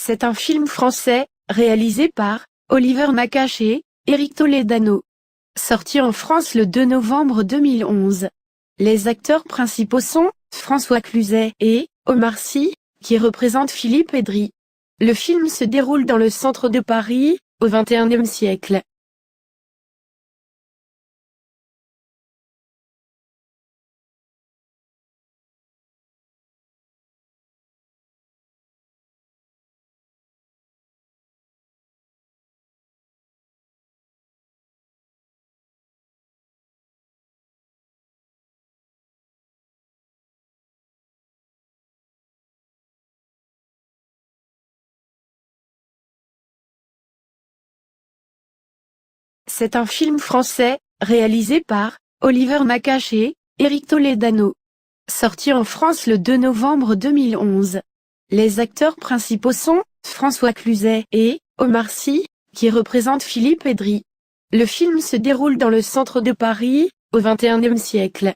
C'est un film français, réalisé par Oliver Nakache et Éric Toledano. Sorti en France le 2 novembre 2011. Les acteurs principaux sont François Cluzet et Omar Sy, qui représentent Philippe Aydri. Le film se déroule dans le centre de Paris, au XXIe siècle. C'est un film français, réalisé par Oliver Nakache et Éric Toledano. Sorti en France le 2 novembre 2011. Les acteurs principaux sont François Cluzet et Omar Sy, qui représentent Philippe Aydri. Le film se déroule dans le centre de Paris, au XXIe siècle.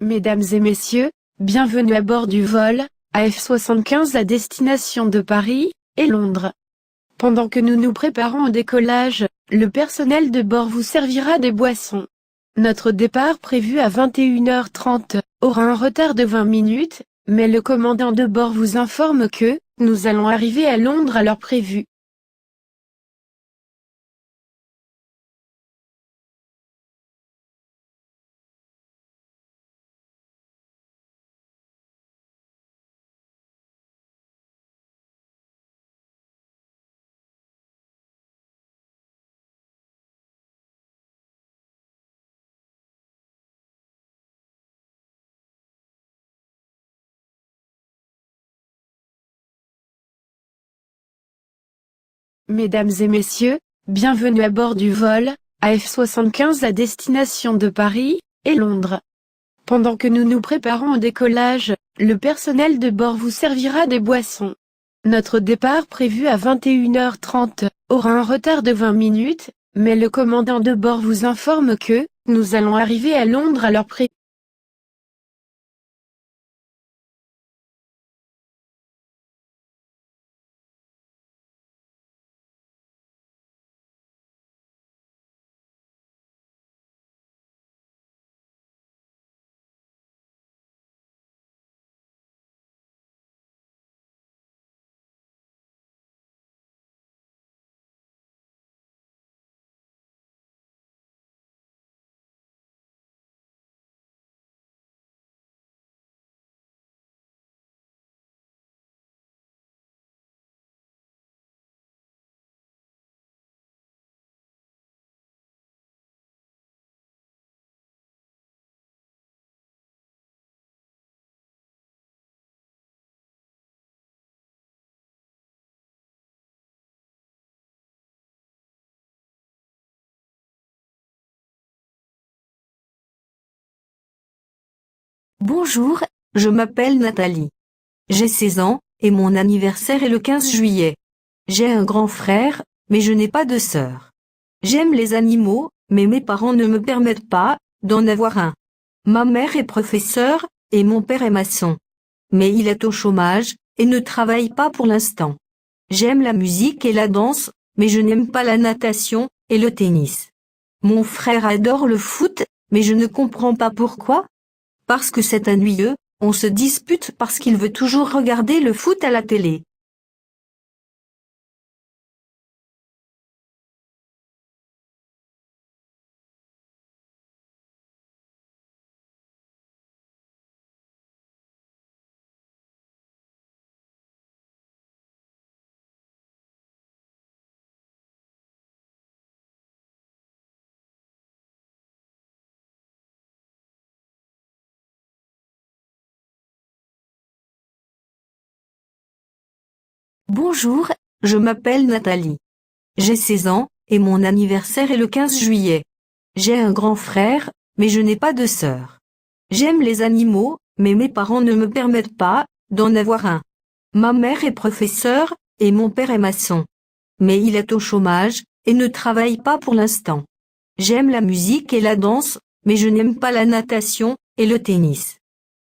Mesdames et messieurs, bienvenue à bord du vol AF75 à destination de Paris et Londres. Pendant que nous nous préparons au décollage, le personnel de bord vous servira des boissons. Notre départ prévu à 21h30 aura un retard de 20 minutes, mais le commandant de bord vous informe que nous allons arriver à Londres à l'heure prévue. Mesdames et messieurs, bienvenue à bord du vol AF75 à destination de Paris et Londres. Pendant que nous nous préparons au décollage, le personnel de bord vous servira des boissons. Notre départ prévu à 21h30 aura un retard de 20 minutes, mais le commandant de bord vous informe que nous allons arriver à Londres à l'heure prévue. Bonjour, je m'appelle Nathalie. J'ai 16 ans, et mon anniversaire est le 15 juillet. J'ai un grand frère, mais je n'ai pas de sœur. J'aime les animaux, mais mes parents ne me permettent pas d'en avoir un. Ma mère est professeure, et mon père est maçon. Mais il est au chômage, et ne travaille pas pour l'instant. J'aime la musique et la danse, mais je n'aime pas la natation et le tennis. Mon frère adore le foot, mais je ne comprends pas pourquoi. Parce que c'est ennuyeux, on se dispute parce qu'il veut toujours regarder le foot à la télé. Bonjour, je m'appelle Nathalie. J'ai 16 ans, et mon anniversaire est le 15 juillet. J'ai un grand frère, mais je n'ai pas de sœur. J'aime les animaux, mais mes parents ne me permettent pas d'en avoir un. Ma mère est professeure, et mon père est maçon. Mais il est au chômage, et ne travaille pas pour l'instant. J'aime la musique et la danse, mais je n'aime pas la natation et le tennis.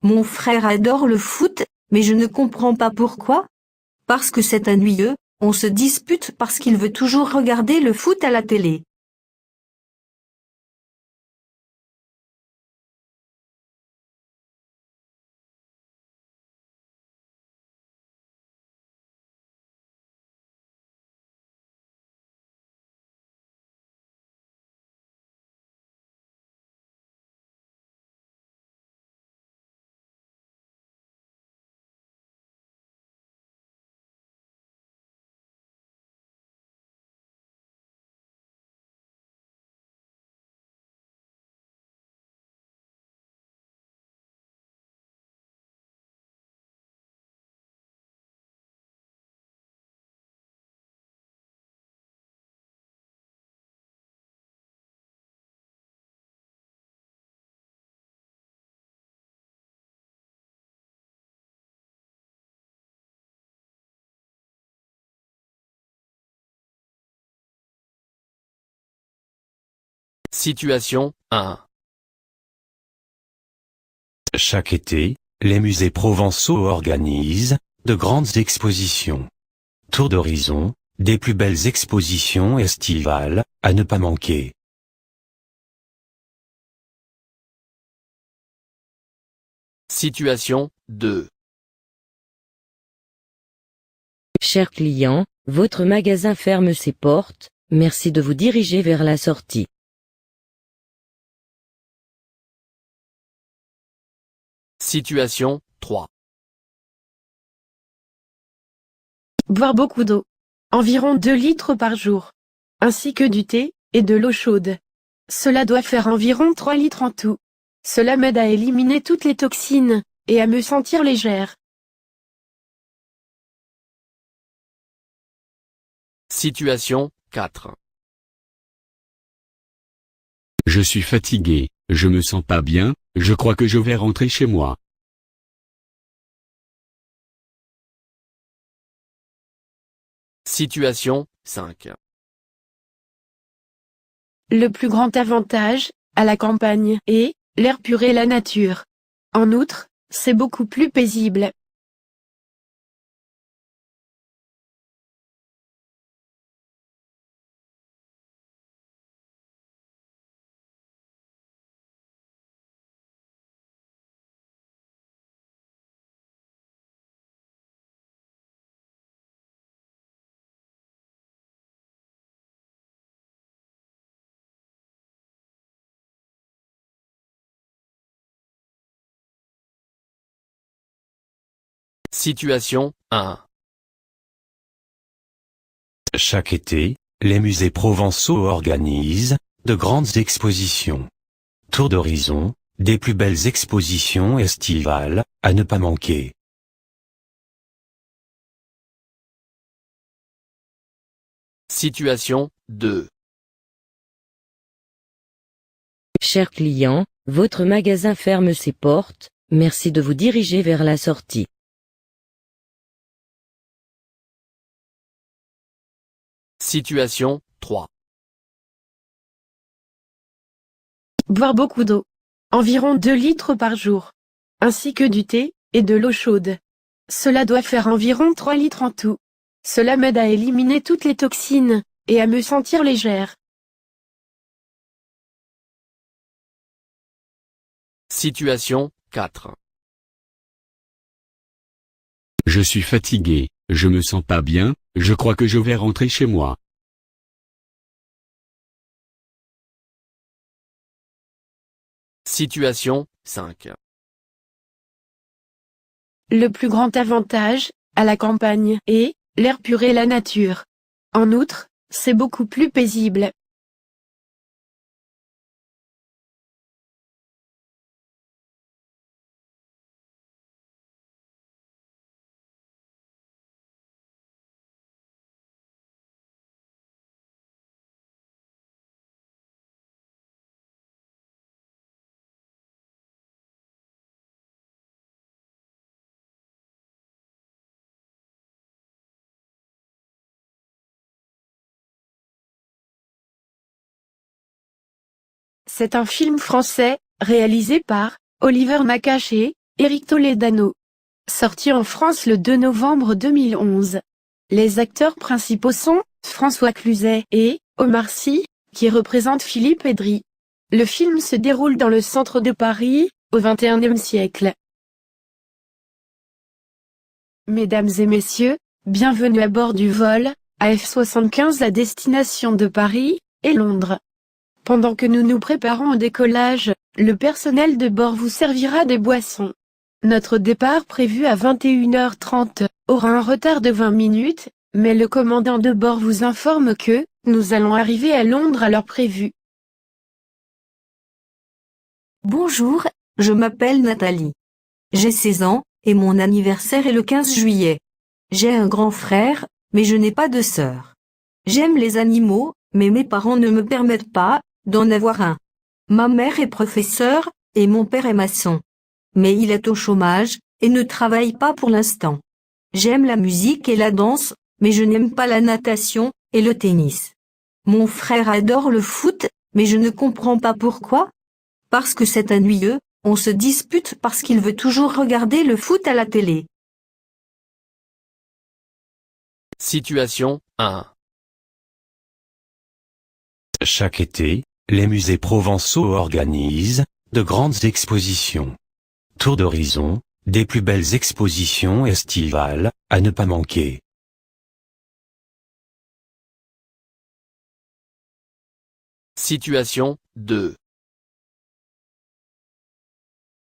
Mon frère adore le foot, mais je ne comprends pas pourquoi. Parce que c'est ennuyeux, on se dispute parce qu'il veut toujours regarder le foot à la télé. Situation 1. Chaque été, les musées provençaux organisent de grandes expositions. Tour d'horizon, des plus belles expositions estivales, à ne pas manquer. Situation 2. Chers clients, votre magasin ferme ses portes, merci de vous diriger vers la sortie. Situation 3. Boire beaucoup d'eau. Environ 2 litres par jour. Ainsi que du thé, et de l'eau chaude. Cela doit faire environ 3 litres en tout. Cela m'aide à éliminer toutes les toxines, et à me sentir légère. Situation 4. Je suis fatigué, je me sens pas bien, je crois que je vais rentrer chez moi. Situation 5. Le plus grand avantage, à la campagne, est l'air pur et la nature. En outre, c'est beaucoup plus paisible. Situation 1. Chaque été, les musées provençaux organisent de grandes expositions. Tour d'horizon, des plus belles expositions estivales, à ne pas manquer. Situation 2. Chers clients, votre magasin ferme ses portes, merci de vous diriger vers la sortie. Situation 3. Boire beaucoup d'eau. Environ 2 litres par jour. Ainsi que du thé, et de l'eau chaude. Cela doit faire environ 3 litres en tout. Cela m'aide à éliminer toutes les toxines, et à me sentir légère. Situation 4. Je suis fatigué, je me sens pas bien, je crois que je vais rentrer chez moi. Situation 5. Le plus grand avantage, à la campagne, est l'air pur et la nature. En outre, c'est beaucoup plus paisible. C'est un film français, réalisé par Oliver Nakache et Éric Toledano. Sorti en France le 2 novembre 2011. Les acteurs principaux sont François Cluzet et Omar Sy, qui représente Philippe Aydri. Le film se déroule dans le centre de Paris, au XXIe siècle. Mesdames et messieurs, bienvenue à bord du vol AF75 à destination de Paris et Londres. Pendant que nous nous préparons au décollage, le personnel de bord vous servira des boissons. Notre départ prévu à 21h30 aura un retard de 20 minutes, mais le commandant de bord vous informe que nous allons arriver à Londres à l'heure prévue. Bonjour, je m'appelle Nathalie. J'ai 16 ans, et mon anniversaire est le 15 juillet. J'ai un grand frère, mais je n'ai pas de sœur. J'aime les animaux, mais mes parents ne me permettent pas d'en avoir un. Ma mère est professeure, et mon père est maçon. Mais il est au chômage, et ne travaille pas pour l'instant. J'aime la musique et la danse, mais je n'aime pas la natation et le tennis. Mon frère adore le foot, mais je ne comprends pas pourquoi. Parce que c'est ennuyeux, on se dispute parce qu'il veut toujours regarder le foot à la télé. Situation 1. Chaque été, les musées provençaux organisent de grandes expositions. Tour d'horizon, des plus belles expositions estivales, à ne pas manquer. Situation 2.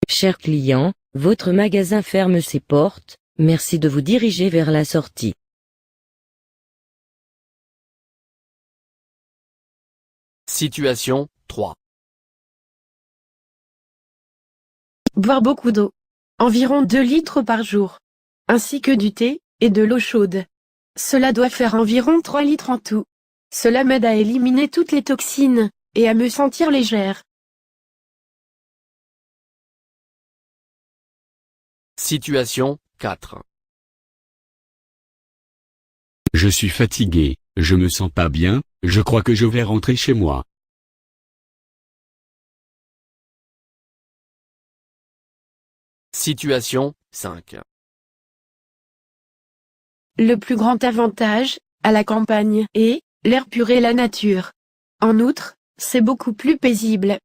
Chers clients, votre magasin ferme ses portes, merci de vous diriger vers la sortie. Situation 3. Boire beaucoup d'eau. Environ 2 litres par jour. Ainsi que du thé, et de l'eau chaude. Cela doit faire environ 3 litres en tout. Cela m'aide à éliminer toutes les toxines, et à me sentir légère. Situation 4. Je suis fatigué, je me sens pas bien, je crois que je vais rentrer chez moi. Situation 5. Le plus grand avantage, à la campagne, est l'air pur et la nature. En outre, c'est beaucoup plus paisible.